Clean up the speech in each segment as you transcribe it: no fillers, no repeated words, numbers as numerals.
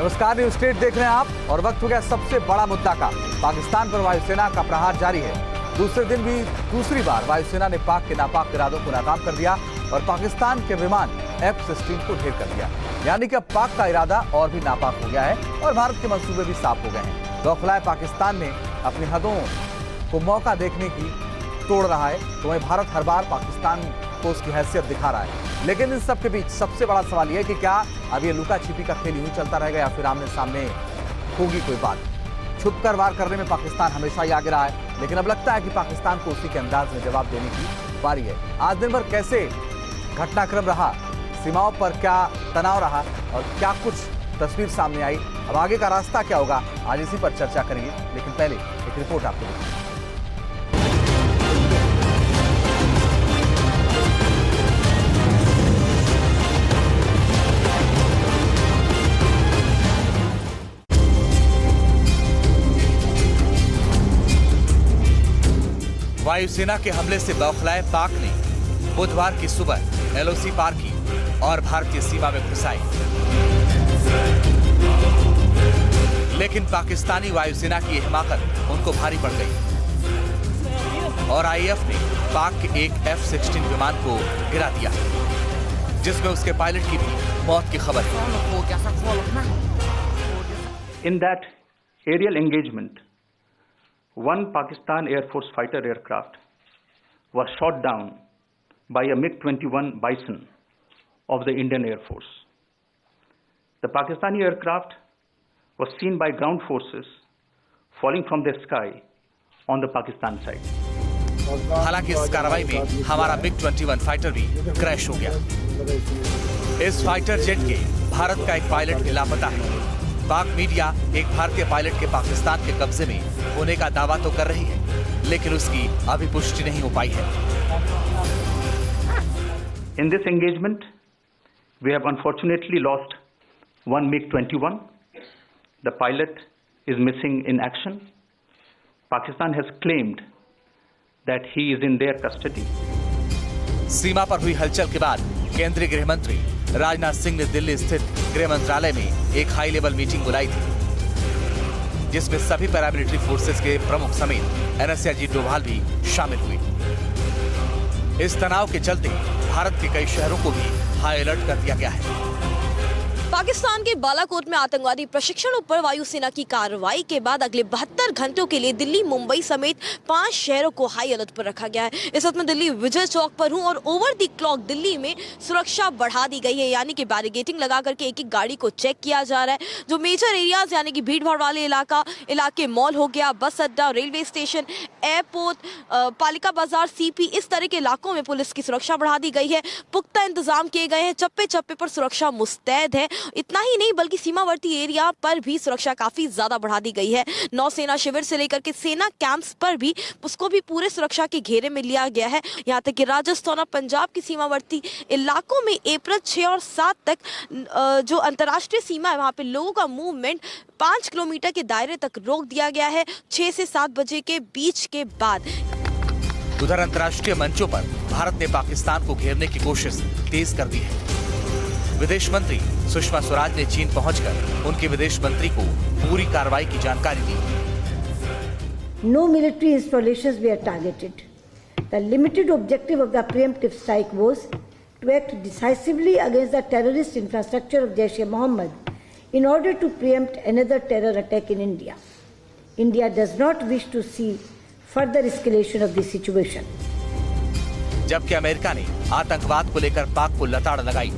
नमस्कार, news state देख रहे हैं आप और वक्त हो गया सबसे बड़ा मुद्दा का। पाकिस्तान पर वायुसेना का प्रहार जारी है। दूसरे दिन भी दूसरी बार वायुसेना ने पाक के नापाक इरादों को नाकाम कर दिया और पाकिस्तान के विमान F-16 को ढेर कर दिया। यानी कि अब पाक का इरादा और भी नापाक हो गया है और भारत के मंसूबे भी साफ हो गए हैं। बौखलाए पाकिस्तान ने अपनी हदों को मौका देखने की तोड़ रहा है, तो वहीं भारत हर बार पाकिस्तान को उसकी हैसियत दिखा रहा है। लेकिन इन सब के बीच सबसे बड़ा सवाल यह है कि क्या अब ये लुका छिपी का खेल यूं चलता रहेगा या फिर आमने सामने होगी कोई बात। छुपकर वार करने में पाकिस्तान हमेशा ही आगे रहा है, लेकिन अब लगता है कि पाकिस्तान को उसी के अंदाज में जवाब देने की बारी है। आज दिन भर कैसे घटनाक्रम रहा, सीमाओं पर क्या तनाव रहा और क्या कुछ तस्वीर सामने आई, अब आगे का रास्ता क्या होगा, आज इसी पर चर्चा करेंगे। लेकिन पहले एक रिपोर्ट आपको देखें। वायुसेना के हमले से बौखलाए पाक ने बुधवार की सुबह LOC पार की और भारतीय सीमा में घुस आई। लेकिन पाकिस्तानी वायुसेना की हिमाकत उनको भारी पड़ गई और IAF ने पाक के एक F-16 विमान को गिरा दिया, जिसमें उसके पायलट की भी मौत की खबर है। In that aerial engagement, one Pakistan Air Force fighter aircraft was shot down by a MiG-21 Bison of the Indian Air Force. The Pakistani aircraft was seen by ground forces falling from the sky on the Pakistan side. हालांकि इस कार्रवाई में हमारा MiG-21 fighter भी crash हो गया। इस fighter jet के भारत का एक पायलट लापता है। पाक मीडिया एक भारतीय पायलट के पाकिस्तान के कब्जे में होने का दावा तो कर रही है, लेकिन उसकी अभी पुष्टि नहीं हो पाई है। In this engagement, we have unfortunately lost one MiG-21. The pilot is missing in action. Pakistan has claimed that he is in their custody. सीमा पर हुई हलचल के बाद केंद्रीय गृह मंत्री राजनाथ सिंह ने दिल्ली स्थित गृह मंत्रालय में एक हाई लेवल मीटिंग बुलाई थी, जिसमें सभी पैरामिलिट्री फोर्सेस के प्रमुख समेत NSA अजीत डोभाल भी शामिल हुए। इस तनाव के चलते भारत के कई शहरों को भी हाई अलर्ट कर दिया गया है। पाकिस्तान के बालाकोट में आतंकवादी प्रशिक्षणों पर वायुसेना की कार्रवाई के बाद अगले 72 घंटों के लिए दिल्ली, मुंबई समेत 5 शहरों को हाई अलर्ट पर रखा गया है। इस वक्त मैं दिल्ली विजय चौक पर हूं और ओवर द क्लॉक दिल्ली में सुरक्षा बढ़ा दी गई है, यानी कि बैरिकेडिंग लगा करके एक एक गाड़ी को चेक किया जा रहा है। जो मेजर एरियाज यानी कि भीड़ भाड़ वाले इलाके मॉल हो गया, बस अड्डा, रेलवे स्टेशन, एयरपोर्ट, पालिका बाजार, CP, इस तरह के इलाकों में पुलिस की सुरक्षा बढ़ा दी गई है। पुख्ता इंतजाम किए गए हैं, चप्पे चप्पे पर सुरक्षा मुस्तैद है। इतना ही नहीं बल्कि सीमावर्ती एरिया पर भी सुरक्षा काफी ज्यादा बढ़ा दी गई है। नौसेना शिविर से लेकर के सेना कैंप्स पर भी उसको भी पूरे सुरक्षा के घेरे में लिया गया है। यहाँ तक कि राजस्थान और पंजाब की सीमावर्ती इलाकों में अप्रैल 6 और 7 तक जो अंतर्राष्ट्रीय सीमा है वहां पे लोगों का मूवमेंट 5 किलोमीटर के दायरे तक रोक दिया गया है 6 से 7 बजे के बीच के बाद। उधर अंतर्राष्ट्रीय मंचों पर भारत ने पाकिस्तान को घेरने की कोशिश तेज कर दी है। विदेश मंत्री सुषमा स्वराज ने चीन पहुंचकर उनके विदेश मंत्री को पूरी कार्रवाई की जानकारी दी। No military installations were targeted. The limited objective of the preemptive strike was to act decisively against the terrorist infrastructure of Jaish-e-Mohammed in order to preempt another terror attack in India. India does not wish to see further escalation of the situation. जबकि America ने आतंकवाद को लेकर पाक को लताड़ लगाई।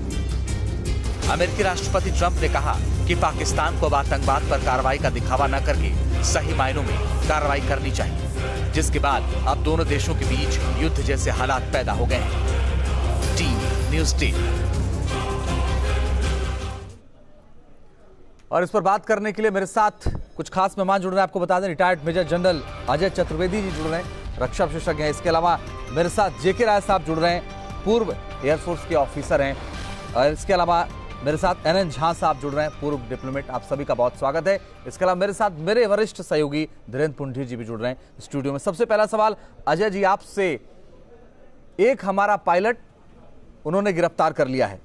अमेरिकी राष्ट्रपति ट्रंप ने कहा कि पाकिस्तान को अब आतंकवाद पर कार्रवाई का दिखावा न करके सही मायनों में कार्रवाई करनी चाहिए, जिसके बाद अब दोनों देशों के बीच युद्ध जैसे हालात पैदा हो गए हैं। Team news team. और इस पर बात करने के लिए मेरे साथ कुछ खास मेहमान जुड़ रहे हैं। आपको बता दें, retired major general Ajay Chaturvedi ji जुड़ रहे हैं, रक्षा विशेषज्ञ हैं। इसके अलावा मेरे साथ JK राय साहब जुड़ रहे हैं, पूर्व एयरफोर्स के ऑफिसर हैं। और इसके अलावा मेरे साथ NN झा साहब जुड़ रहे हैं, पूर्व डिप्लोमेट। आप सभी का बहुत स्वागत है। इसके अलावा मेरे साथ मेरे वरिष्ठ सहयोगी धीरेन्द्र पुंडी जी भी जुड़ रहे हैं स्टूडियो में। सबसे पहला सवाल अजय जी आपसे, एक हमारा पायलट उन्होंने गिरफ्तार कर लिया है,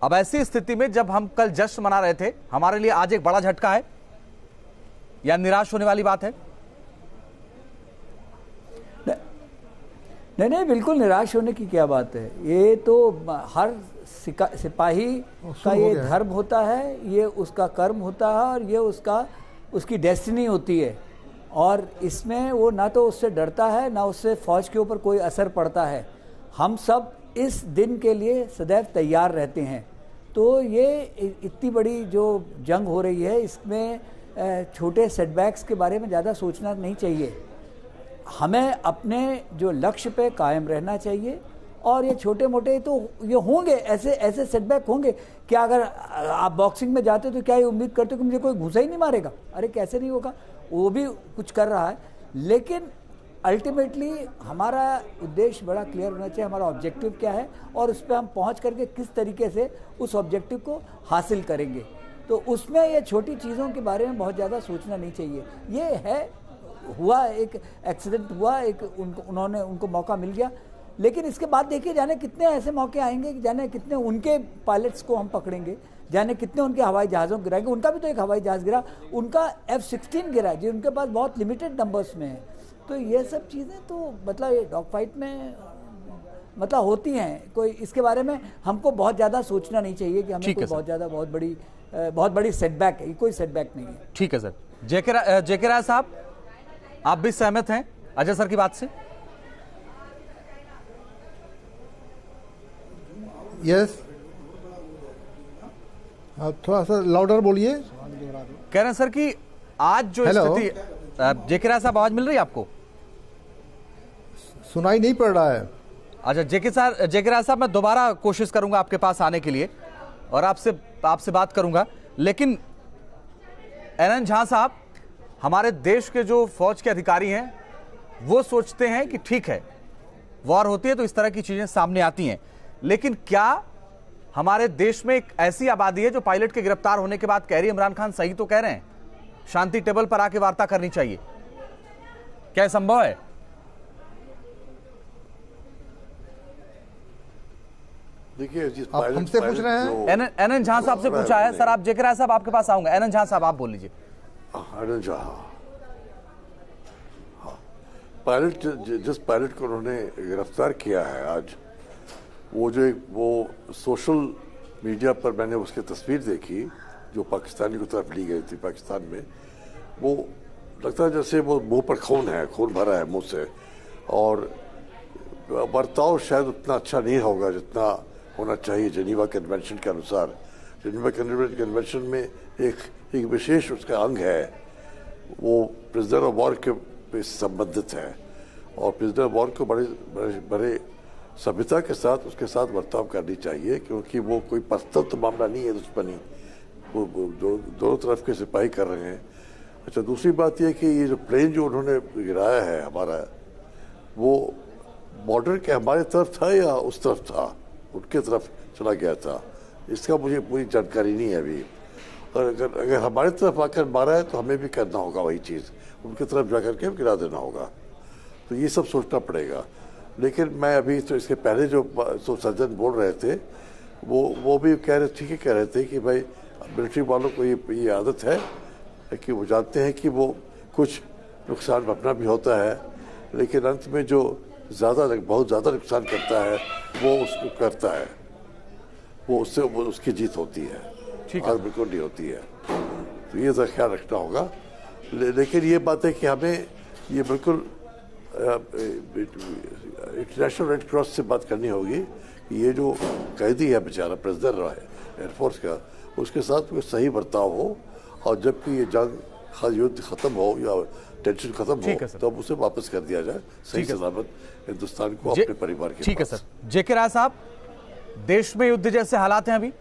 अब ऐसी स्थिति में जब हम कल जश्न मना रहे थे, हमारे लिए आज एक बड़ा झटका है या निराश होने वाली बात है? नहीं, बिल्कुल निराश होने की क्या बात है। ये तो हर सिपाही का ये धर्म होता है, ये उसका कर्म होता है और ये उसकी डेस्टिनी होती है। और इसमें वो ना तो उससे डरता है, ना उससे फौज के ऊपर कोई असर पड़ता है। हम सब इस दिन के लिए सदैव तैयार रहते हैं। तो ये इतनी बड़ी जो जंग हो रही है, इसमें छोटे सेटबैक्स के बारे में ज़्यादा सोचना नहीं चाहिए। हमें अपने जो लक्ष्य पे कायम रहना चाहिए। और ये छोटे मोटे तो ये होंगे, ऐसे सेटबैक होंगे। क्या अगर आप बॉक्सिंग में जाते हो तो क्या ये उम्मीद करते हो कि मुझे कोई घुसा ही नहीं मारेगा? अरे कैसे नहीं होगा, वो भी कुछ कर रहा है। लेकिन अल्टीमेटली हमारा उद्देश्य बड़ा क्लियर होना चाहिए, हमारा ऑब्जेक्टिव क्या है और उस पर हम पहुंच करके किस तरीके से उस ऑब्जेक्टिव को हासिल करेंगे। तो उसमें ये छोटी चीज़ों के बारे में बहुत ज़्यादा सोचना नहीं चाहिए। ये है, हुआ एक एक्सीडेंट हुआ, उनको मौका मिल गया। लेकिन इसके बाद देखिए जाने कितने ऐसे मौके आएंगे, जाने कितने उनके पायलट्स को हम पकड़ेंगे, जाने कितने उनके हवाई जहाज़ों को गिराएंगे। उनका भी तो एक हवाई जहाज़ गिरा, उनका F-16 गिरा जो उनके पास बहुत लिमिटेड नंबर्स में है। तो ये सब चीज़ें तो मतलब ये डॉग फाइट में मतलब होती हैं। कोई इसके बारे में हमको बहुत ज़्यादा सोचना नहीं चाहिए कि हमें कोई बहुत बड़ी सेटबैक है। कोई सेटबैक नहीं है। ठीक है सर। जेके राय साहब, आप भी सहमत हैं अजय सर की बात से? यस, थोड़ा सा लाउडर बोलिए। कह रहे हैं सर कि आज जो स्थिति, जेके राय साहब आवाज मिल रही है आपको? सुनाई नहीं पड़ रहा है। अच्छा जेके राय साहब, मैं दोबारा कोशिश करूंगा आपके पास आने के लिए और आपसे बात करूंगा। लेकिन एनएन झा साहब, हमारे देश के जो फौज के अधिकारी हैं वो सोचते हैं कि ठीक है, वॉर होती है तो इस तरह की चीजें सामने आती हैं। लेकिन क्या हमारे देश में एक ऐसी आबादी है जो पायलट के गिरफ्तार होने के बाद कह रही है इमरान खान सही तो कह रहे हैं, शांति टेबल पर आके वार्ता करनी चाहिए? क्या संभव है? देखिए, आप हमसे पूछ रहे हैं? एनएन झा साहब से पूछा है सर। आप जेके राय साहब आपके पास आऊंगा। एनएन झा साहब आप बोल लीजिए। आनंद झा, पायलट, जिस पायलट को उन्होंने गिरफ्तार किया है आज, वो सोशल मीडिया पर मैंने उसकी तस्वीर देखी जो पाकिस्तानी की तरफ ली गई थी पाकिस्तान में। वो लगता है जैसे वो मुंह पर खून भरा है मुंह से, और बर्ताव शायद उतना अच्छा नहीं होगा जितना होना चाहिए जेनीवा कन्वेंशन के अनुसार। जेनीवा कन्वेंशन में एक विशेष उसका अंग है, वो प्रिजनर ऑफ वॉर के संबंधित है, और प्रिजनर ऑफ वॉर को बड़े सभ्यता के साथ उसके साथ बर्ताव करनी चाहिए, क्योंकि वो कोई पर्सनल तो मामला नहीं है दुश्मनी, वो दोनों तरफ के सिपाही कर रहे हैं। अच्छा, दूसरी बात यह कि ये जो प्लेन जो उन्होंने गिराया है हमारा, वो बॉर्डर के हमारे तरफ था या उस तरफ था, उनके तरफ चला गया था, इसका मुझे पूरी जानकारी नहीं है अभी। और अगर हमारे तरफ आकर मारा है तो हमें भी करना होगा वही चीज़, उनकी तरफ जाकर के गिरा देना होगा। तो ये सब सोचना पड़ेगा। लेकिन मैं अभी तो इसके पहले जो सज्जन बोल रहे थे वो भी ठीक कह रहे थे कि भाई मिलिट्री वालों को ये आदत है कि वो जानते हैं कि वो कुछ नुकसान अपना भी होता है, लेकिन अंत में जो बहुत ज़्यादा नुकसान करता है वो उसको करता है, वो उसकी जीत होती है, और बिल्कुल नहीं होती है। तो ये तो ख्याल रखना होगा। लेकिन ये बात है कि हमें ये बिल्कुल इंटरनेशनल रेड क्रॉस से बात करनी होगी कि ये जो कैदी है बेचारा प्रेसिडेंट एयरफोर्स का, उसके साथ कोई सही बर्ताव हो, और जबकि ये युद्ध खत्म हो या टेंशन खत्म हो तब उसे वापस कर दिया जाए सही सलामत हिंदुस्तान को अपने परिवार के। ठीक है सर। जेके राय साहब, देश में युद्ध जैसे हालात हैं अभी?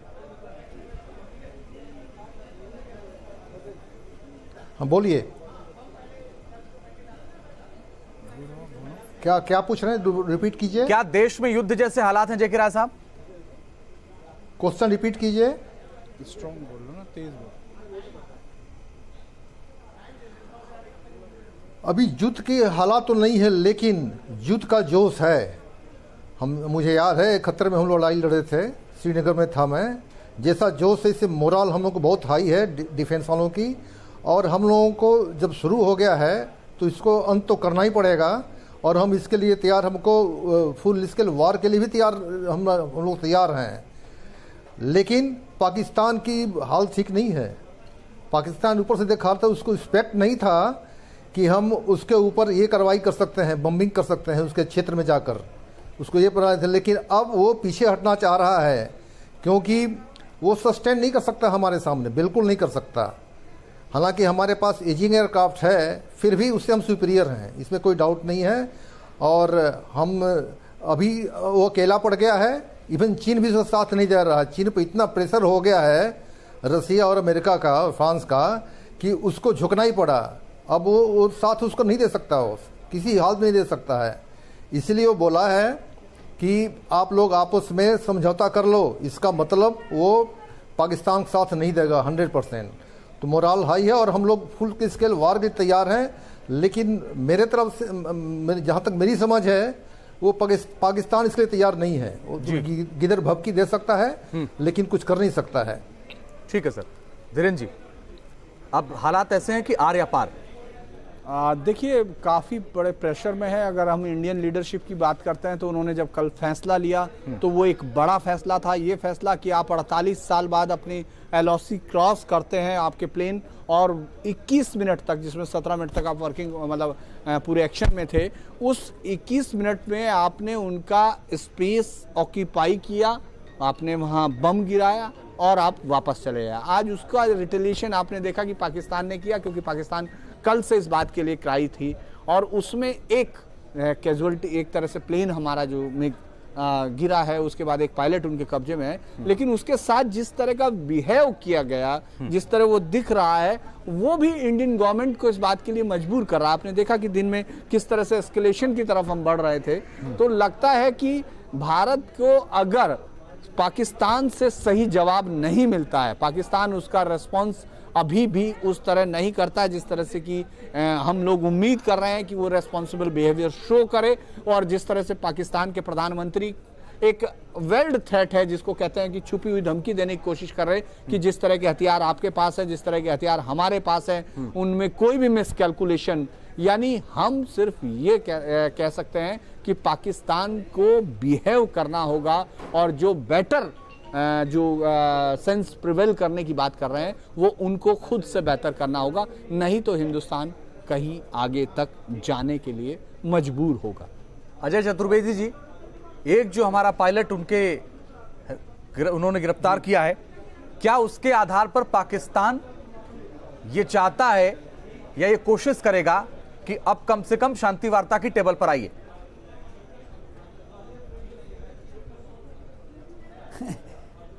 हाँ बोलिए, क्या पूछ रहे हैं, रिपीट कीजिए। क्या देश में युद्ध जैसे हालात हैं जेके राय साहब? क्वेश्चन रिपीट कीजिए। स्ट्रॉन्ग बोलो ना, तेज बोलो। अभी युद्ध के हालात तो नहीं है, लेकिन युद्ध का जोश है। मुझे याद है 71 में हम लोग लड़ाई लड़े थे, श्रीनगर में था मैं, जैसा जोश से मोरल हम लोग को बहुत हाई है डिफेंस वालों की, और हम लोगों को जब शुरू हो गया है तो इसको अंत तो करना ही पड़ेगा, और हम इसके लिए तैयार, हमको फुल स्केल वार के लिए भी तैयार, हम लोग तैयार हैं। लेकिन पाकिस्तान की हाल ठीक नहीं है। पाकिस्तान ऊपर से देखा था, उसको एक्सपेक्ट नहीं था कि हम उसके ऊपर ये कार्रवाई कर सकते हैं, बम्बिंग कर सकते हैं उसके क्षेत्र में जाकर, उसको ये पता था। लेकिन अब वो पीछे हटना चाह रहा है, क्योंकि वो सस्टेन नहीं कर सकता हमारे सामने, बिल्कुल नहीं कर सकता। हालांकि हमारे पास एजिंग एयरक्राफ्ट है, फिर भी उससे हम सुपीरियर हैं, इसमें कोई डाउट नहीं है। और हम अभी वो अकेला पड़ गया है, इवन चीन भी उसका साथ नहीं दे रहा। चीन पर इतना प्रेशर हो गया है रसिया और अमेरिका का और फ्रांस का कि उसको झुकना ही पड़ा। अब वो साथ उसको नहीं दे सकता, वो किसी हाल में नहीं दे सकता है। इसलिए वो बोला है कि आप लोग आपस में समझौता कर लो, इसका मतलब वो पाकिस्तान के साथ नहीं देगा 100%। तो मोरल हाई है और हम लोग फुल स्केल वार के तैयार हैं। लेकिन मेरे तरफ से, जहाँ तक मेरी समझ है, वो पाकिस्तान इसके लिए तैयार नहीं है। वो गिदर भभकी दे सकता है लेकिन कुछ कर नहीं सकता है। ठीक है सर। धीरेन्द्र जी, अब हालात ऐसे हैं कि आर या पार? देखिए, काफ़ी बड़े प्रेशर में है। अगर हम इंडियन लीडरशिप की बात करते हैं तो उन्होंने जब कल फैसला लिया तो वो एक बड़ा फैसला था। ये फैसला कि आप 48 साल बाद अपनी LOC क्रॉस करते हैं आपके प्लेन, और 21 मिनट तक, जिसमें 17 मिनट तक आप वर्किंग मतलब पूरे एक्शन में थे, उस 21 मिनट में आपने उनका स्पेस ऑक्यूपाई किया, आपने वहाँ बम गिराया और आप वापस चले गए। आज उसका रिटेलिएशन आपने देखा कि पाकिस्तान ने किया, क्योंकि पाकिस्तान कल से इस बात के लिए क्राई थी, और उसमें एक कैजुअलिटी, एक तरह से प्लेन हमारा जो में गिरा है, उसके बाद एक पायलट उनके कब्जे में है। लेकिन उसके साथ जिस तरह का बिहेव किया गया, जिस तरह वो दिख रहा है, वो भी इंडियन गवर्नमेंट को इस बात के लिए मजबूर कर रहा है। आपने देखा कि दिन में किस तरह से एस्केलेशन की तरफ हम बढ़ रहे थे। तो लगता है कि भारत को अगर पाकिस्तान से सही जवाब नहीं मिलता है, पाकिस्तान उसका रेस्पॉन्स अभी भी उस तरह नहीं करता है जिस तरह से कि हम लोग उम्मीद कर रहे हैं कि वो रेस्पॉन्सिबल बिहेवियर शो करे, और जिस तरह से पाकिस्तान के प्रधानमंत्री एक वेल्ड थ्रेट है, जिसको कहते हैं कि छुपी हुई धमकी देने की कोशिश कर रहे हैं कि जिस तरह के हथियार आपके पास है, जिस तरह के हथियार हमारे पास है, उनमें कोई भी मिसकैलकुलेशन, यानी हम सिर्फ ये कह सकते हैं कि पाकिस्तान को बिहेव करना होगा, और जो बेटर जो सेंस प्रिवेल करने की बात कर रहे हैं वो उनको खुद से बेहतर करना होगा, नहीं तो हिंदुस्तान कहीं आगे तक जाने के लिए मजबूर होगा। अजय चतुर्वेदी जी, एक जो हमारा पायलट उन्होंने गिरफ्तार किया है, क्या उसके आधार पर पाकिस्तान ये चाहता है या ये कोशिश करेगा कि अब कम से कम शांति वार्ता की टेबल पर आइए?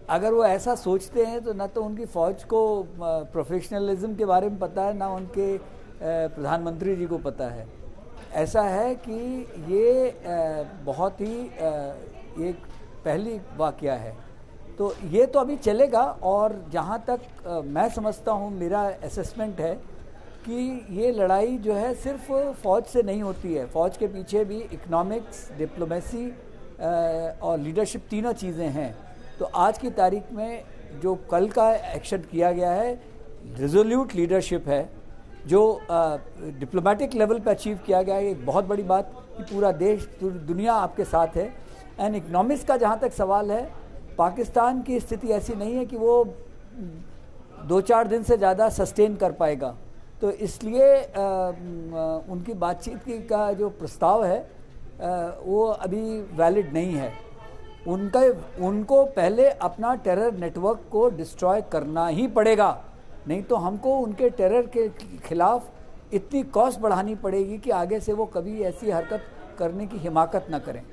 अगर वो ऐसा सोचते हैं तो ना तो उनकी फौज को प्रोफेशनलिज्म के बारे में पता है, ना उनके प्रधानमंत्री जी को पता है। ऐसा है कि ये बहुत ही एक पहली वाकया है, तो ये तो अभी चलेगा। और जहाँ तक मैं समझता हूँ, मेरा असेसमेंट है कि ये लड़ाई जो है सिर्फ फ़ौज से नहीं होती है। फ़ौज के पीछे भी इकोनॉमिक्स, डिप्लोमेसी और लीडरशिप, तीनों चीज़ें हैं। तो आज की तारीख में जो कल का एक्शन किया गया है, रिजोल्यूट लीडरशिप है, जो डिप्लोमेटिक लेवल पे अचीव किया गया है। एक बहुत बड़ी बात कि पूरा देश, दुनिया आपके साथ है। एंड इकोनॉमिक्स का जहाँ तक सवाल है, पाकिस्तान की स्थिति ऐसी नहीं है कि वो 2-4 दिन से ज़्यादा सस्टेन कर पाएगा। तो इसलिए उनकी बातचीत का जो प्रस्ताव है वो अभी वैलिड नहीं है। उनको पहले अपना टेरर नेटवर्क को डिस्ट्रॉय करना ही पड़ेगा, नहीं तो हमको उनके टेरर के खिलाफ इतनी कॉस्ट बढ़ानी पड़ेगी कि आगे से वो कभी ऐसी हरकत करने की हिमाकत ना करें।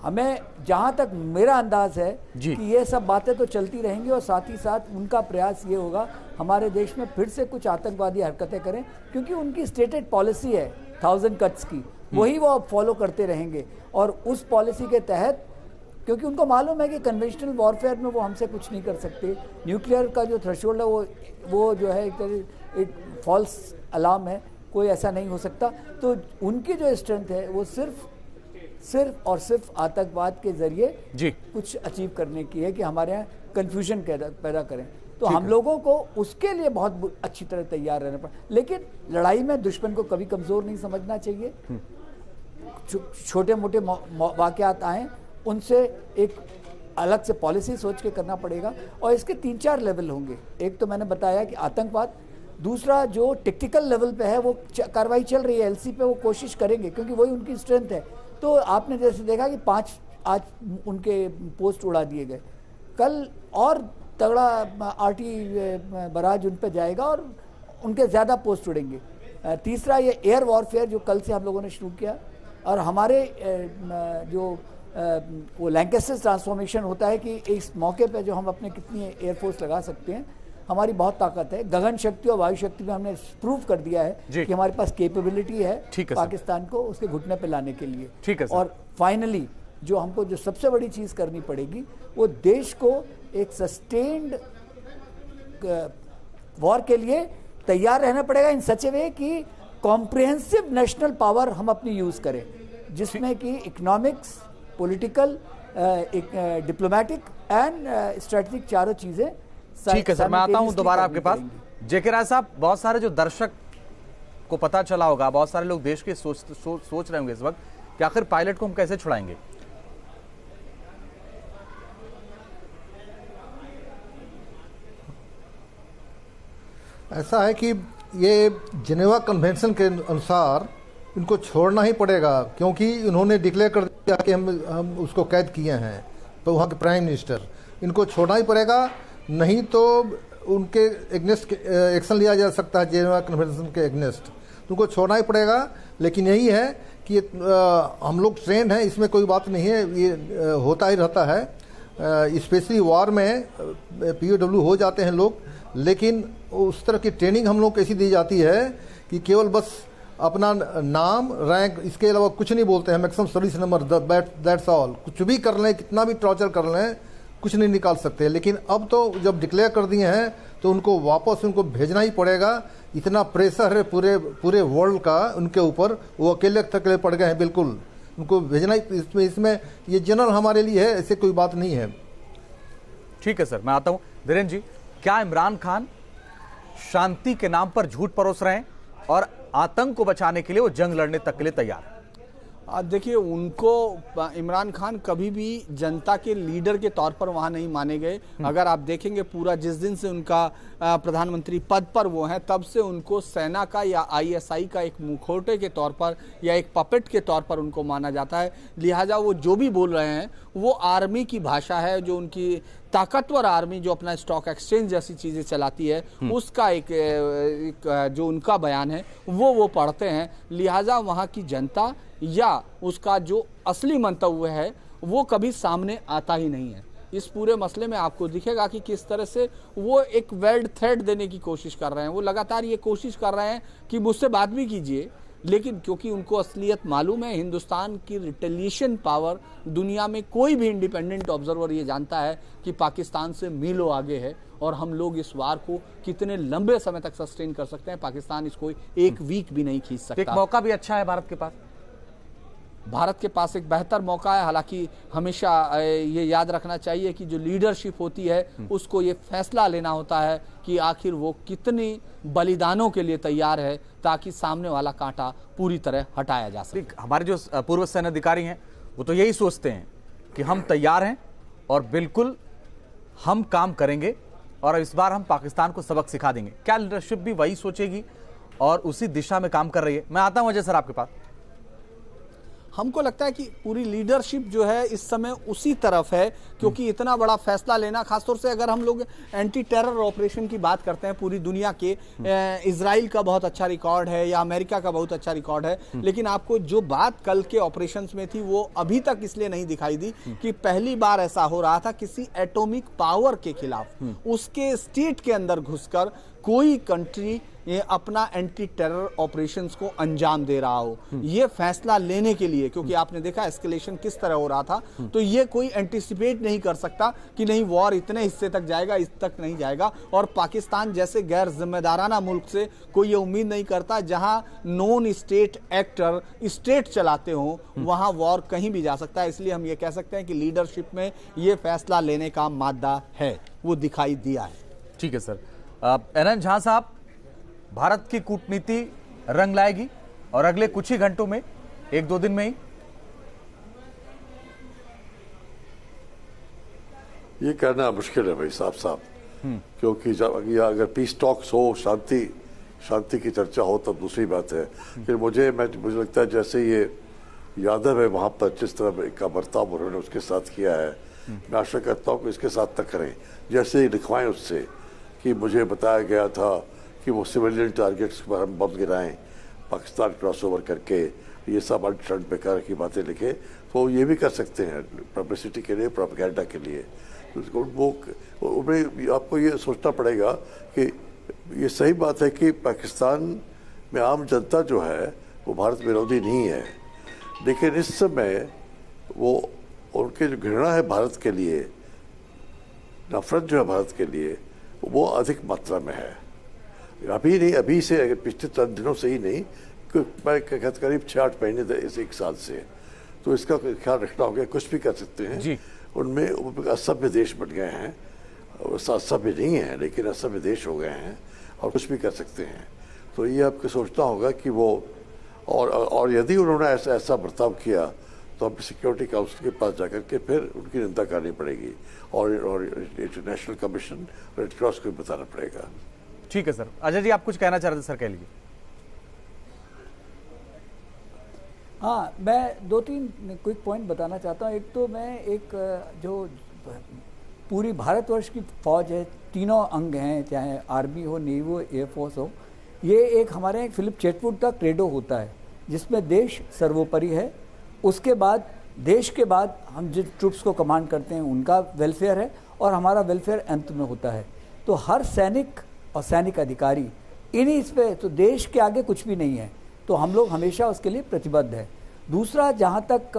हमें जहाँ तक मेरा अंदाज है कि ये सब बातें तो चलती रहेंगी, और साथ ही साथ उनका प्रयास ये होगा हमारे देश में फिर से कुछ आतंकवादी हरकतें करें, क्योंकि उनकी स्टेटेड पॉलिसी है 1000 कट्स की, वही वो अब फॉलो करते रहेंगे। और उस पॉलिसी के तहत, क्योंकि उनको मालूम है कि कन्वेंशनल वॉरफेयर में वो हमसे कुछ नहीं कर सकते, न्यूक्लियर का जो थ्रेशोल्ड है वो जो है एक फॉल्स अलार्म है, कोई ऐसा नहीं हो सकता। तो उनकी जो स्ट्रेंथ है वो सिर्फ सिर्फ और सिर्फ आतंकवाद के जरिए जी कुछ अचीव करने की है कि हमारे यहाँ कंफ्यूजन पैदा करें। तो हम लोगों को उसके लिए बहुत अच्छी तरह तैयार रहना पड़ा, लेकिन लड़ाई में दुश्मन को कभी कमजोर नहीं समझना चाहिए। छोटे मोटे वाकयात आए, उनसे एक अलग से पॉलिसी सोच के करना पड़ेगा, और इसके 3-4 लेवल होंगे। एक तो मैंने बताया कि आतंकवाद, दूसरा जो टेक्निकल लेवल पे है वो कार्रवाई चल रही है, एलसी पे वो कोशिश करेंगे क्योंकि वही उनकी स्ट्रेंथ है। तो आपने जैसे देखा कि 5 आज उनके पोस्ट उड़ा दिए गए, कल और तगड़ा आरटी बराज उन पे जाएगा और उनके ज़्यादा पोस्ट उड़ेंगे। तीसरा ये एयर वॉरफेयर जो कल से हम लोगों ने शुरू किया, और हमारे जो वो लैंकेस्टर ट्रांसफॉर्मेशन होता है कि इस मौके पे जो हम अपने कितनी एयरफोर्स लगा सकते हैं, हमारी बहुत ताकत है। गगन शक्ति और वायु शक्ति में हमने प्रूव कर दिया है कि हमारे पास कैपेबिलिटी है पाकिस्तान को उसके घुटने पे लाने के लिए। ठीक है सर। और फाइनली जो हमको जो सबसे बड़ी चीज़ करनी पड़ेगी वो देश को एक सस्टेन्ड वॉर के लिए तैयार रहना पड़ेगा, इन सच ए वे कि कॉम्प्रिहेंसिव नेशनल पावर हम अपनी यूज़ करें, जिसमें कि economics, political, diplomatic and strategic चारों चीज़ें। ठीक है सर, मैं आता हूं दोबारा आपके पास। जेके राय साहब, बहुत सारे जो दर्शक को पता चला होगा, बहुत सारे लोग देश के सोच रहे होंगे इस वक्त कि आखिर पायलट को हम कैसे छुड़ाएंगे। ऐसा है कि ये जिनेवा कन्वेंशन के अनुसार इनको छोड़ना ही पड़ेगा, क्योंकि उन्होंने डिक्लेयर कर दिया कि हम उसको कैद किए हैं, तो वहाँ के प्राइम मिनिस्टर, इनको छोड़ना ही पड़ेगा, नहीं तो उनके एग्नेस्ट एक्शन लिया जा सकता है जिनेवा कन्वेंशन के एग्नेस्ट, तो उनको छोड़ना ही पड़ेगा। लेकिन यही है कि हम लोग ट्रेंड हैं, इसमें कोई बात नहीं है, ये होता ही रहता है। स्पेशली वॉर में POW हो जाते हैं लोग, लेकिन उस तरह की ट्रेनिंग हम लोग कैसी दी जाती है कि केवल बस अपना नाम, रैंक, इसके अलावा कुछ नहीं बोलते हैं। Maximum service number, that's all. कुछ भी कर लें, कितना भी टॉर्चर कर लें, कुछ नहीं निकाल सकते। लेकिन अब तो जब डिक्लेयर कर दिए हैं तो उनको वापस उनको भेजना ही पड़ेगा। इतना प्रेशर है पूरे वर्ल्ड का उनके ऊपर, वो अकेले थकेले पड़ गए हैं, बिल्कुल उनको भेजना ही। इसमें ये जनरल हमारे लिए है, ऐसे कोई बात नहीं है। ठीक है सर, मैं आता हूं। धीरेन्द्र जी, क्या इमरान खान शांति के नाम पर झूठ परोस रहे हैं और आतंक को बचाने के लिए वो जंग लड़ने तक के लिए तैयार है? देखिए, उनको इमरान खान कभी भी जनता के लीडर के तौर पर वहां नहीं माने गए। अगर आप देखेंगे पूरा जिस दिन से उनका प्रधानमंत्री पद पर वो हैं, तब से उनको सेना का या ISI का एक मुखौटे के तौर पर या एक पपेट के तौर पर उनको माना जाता है। लिहाजा वो जो भी बोल रहे हैं वो आर्मी की भाषा है, जो उनकी ताकतवर आर्मी जो अपना स्टॉक एक्सचेंज जैसी चीजें चलाती है, उसका एक जो उनका बयान है वो पढ़ते हैं। लिहाजा वहां की जनता या उसका जो असली मंतव्य है वो कभी सामने आता ही नहीं है। इस पूरे मसले में आपको दिखेगा कि किस तरह से वो एक वेल्ड थ्रेट देने की कोशिश कर रहे हैं। वो लगातार ये कोशिश कर रहे हैं कि मुझसे बात भी कीजिए, लेकिन क्योंकि उनको असलियत मालूम है, हिंदुस्तान की रिटेलिएशन पावर दुनिया में कोई भी इंडिपेंडेंट ऑब्जर्वर ये जानता है कि पाकिस्तान से मीलों आगे है, और हम लोग इस वार को कितने लंबे समय तक सस्टेन कर सकते हैं, पाकिस्तान इसको एक वीक भी नहीं खींच सकता। एक मौका भी अच्छा है भारत के पास। भारत के पास एक बेहतर मौका है। हालांकि हमेशा ये याद रखना चाहिए कि जो लीडरशिप होती है उसको ये फैसला लेना होता है कि आखिर वो कितनी बलिदानों के लिए तैयार है ताकि सामने वाला कांटा पूरी तरह हटाया जा सके। हमारे जो पूर्व सैन्य अधिकारी हैं वो तो यही सोचते हैं कि हम तैयार हैं और बिल्कुल हम काम करेंगे और इस बार हम पाकिस्तान को सबक सिखा देंगे। क्या लीडरशिप भी वही सोचेगी और उसी दिशा में काम कर रही है? मैं आता हूं अजय सर आपके पास। हमको लगता है कि पूरी लीडरशिप जो है इस समय उसी तरफ है, क्योंकि इतना बड़ा फैसला लेना, खासतौर से अगर हम लोग एंटी टेरर ऑपरेशन की बात करते हैं पूरी दुनिया के, इजराइल का बहुत अच्छा रिकॉर्ड है या अमेरिका का बहुत अच्छा रिकॉर्ड है, लेकिन आपको जो बात कल के ऑपरेशंस में थी वो अभी तक इसलिए नहीं दिखाई दी कि पहली बार ऐसा हो रहा था किसी एटॉमिक पावर के खिलाफ उसके स्टेट के अंदर घुसकर कोई कंट्री अपना एंटी टेरर ऑपरेशंस को अंजाम दे रहा हो। ये फैसला लेने के लिए, क्योंकि आपने देखा एस्केलेशन किस तरह हो रहा था, तो ये कोई एंटिसिपेट नहीं कर सकता कि नहीं वॉर इतने हिस्से तक जाएगा, इस तक नहीं जाएगा। और पाकिस्तान जैसे गैर जिम्मेदाराना मुल्क से कोई ये उम्मीद नहीं करता, जहां नॉन स्टेट एक्टर स्टेट चलाते हो वहां वॉर कहीं भी जा सकता है। इसलिए हम ये कह सकते हैं कि लीडरशिप में ये फैसला लेने का मादा है, वो दिखाई दिया है। ठीक है सर। एनएन झा साहब, भारत की कूटनीति रंग लाएगी और अगले कुछ ही घंटों में, 1-2 दिन में ही? ये कहना मुश्किल है भाई साफ, क्योंकि जब अगर पीस टॉक्स हो, शांति की चर्चा हो, तब दूसरी बात है। फिर मुझे लगता है जैसे ये यादव है वहां पर जिस तरह का बर्ताव उन्होंने उसके साथ किया है, मैं आशा करता हूँ कि इसके साथ न करें। जैसे लिखवाएं उससे कि मुझे बताया गया था कि वो सिविलियन टारगेट्स पर हम बम गिराएं, पाकिस्तान क्रॉस ओवर करके, ये सब अनटर्न बेकार की बातें लिखे, तो ये भी कर सकते हैं पब्लिसिटी के लिए, प्रोपेगेंडा के लिए। वो आपको ये सोचना पड़ेगा कि ये सही बात है कि पाकिस्तान में आम जनता जो है वो भारत विरोधी नहीं है, लेकिन इस समय वो उनके जो घृणा है भारत के लिए, नफरत जो है भारत के लिए, वो अधिक मात्रा में है। अभी नहीं, अभी से पिछले चंद दिनों से ही नहीं, करीब 6-8 महीने 1 साल से। तो इसका ख्याल रखना होगा। कुछ भी कर सकते हैं जी। उनमें असभ्य देश बन गए हैं, असभ्य नहीं है लेकिन असभ्य देश हो गए हैं और कुछ भी कर सकते हैं। तो ये आपको सोचना होगा कि वो और यदि उन्होंने ऐसा बर्ताव किया तो अब सिक्योरिटी काउंसिल के पास जाकर के फिर उनकी निंदा करनी पड़ेगी और इंटरनेशनल कमीशन, रेड क्रॉस को बताना पड़ेगा। ठीक है सर। अजय जी, आप कुछ कहना चाह रहे थे सर, कह लीजिए। हाँ, मैं 2-3 क्विक पॉइंट बताना चाहता हूँ। एक तो मैं जो पूरी भारतवर्ष की फौज है, तीनों अंग हैं, चाहे आर्मी हो, नेवी हो, एयरफोर्स हो, ये एक हमारे फिलिप चेटवुड का क्रेडो होता है जिसमें देश सर्वोपरि है। उसके बाद देश के बाद हम जिन ट्रूप्स को कमांड करते हैं उनका वेलफेयर है और हमारा वेलफेयर अंत में होता है। तो हर सैनिक और सैनिक अधिकारी इन्हीं इस पे, तो देश के आगे कुछ भी नहीं है, तो हम लोग हमेशा उसके लिए प्रतिबद्ध है। दूसरा, जहाँ तक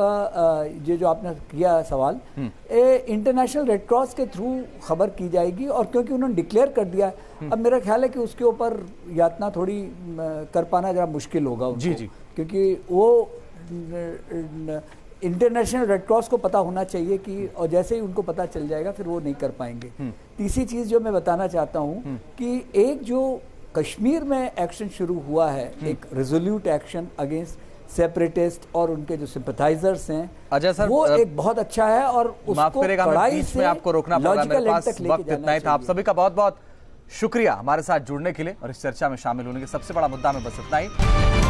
ये जो आपने किया सवाल, इंटरनेशनल रेड क्रॉस के थ्रू खबर की जाएगी और क्योंकि उन्होंने डिक्लेयर कर दिया, अब मेरा ख्याल है कि उसके ऊपर यातना थोड़ी कर पाना जरा मुश्किल होगा उनको, जी, क्योंकि वो इंटरनेशनल रेड क्रॉस को पता होना चाहिए कि, और जैसे ही उनको पता चल जाएगा फिर वो नहीं कर पाएंगे। तीसरी चीज जो मैं बताना चाहता हूँ कि एक जो कश्मीर में एक्शन शुरू हुआ है, एक रेजोल्यूट एक्शन अगेंस्ट सेपरेटिस्ट और उनके जो सिंपैथाइजर्स हैं, अजय सर, वो एक बहुत अच्छा है और उसको कड़ाई से आपको रोकना पड़ेगा, मेरे पास वक्त इतना ही था। आप सभी का बहुत बहुत शुक्रिया हमारे साथ जुड़ने के लिए और इस चर्चा में शामिल होने के। सबसे बड़ा मुद्दा में बस इतना ही।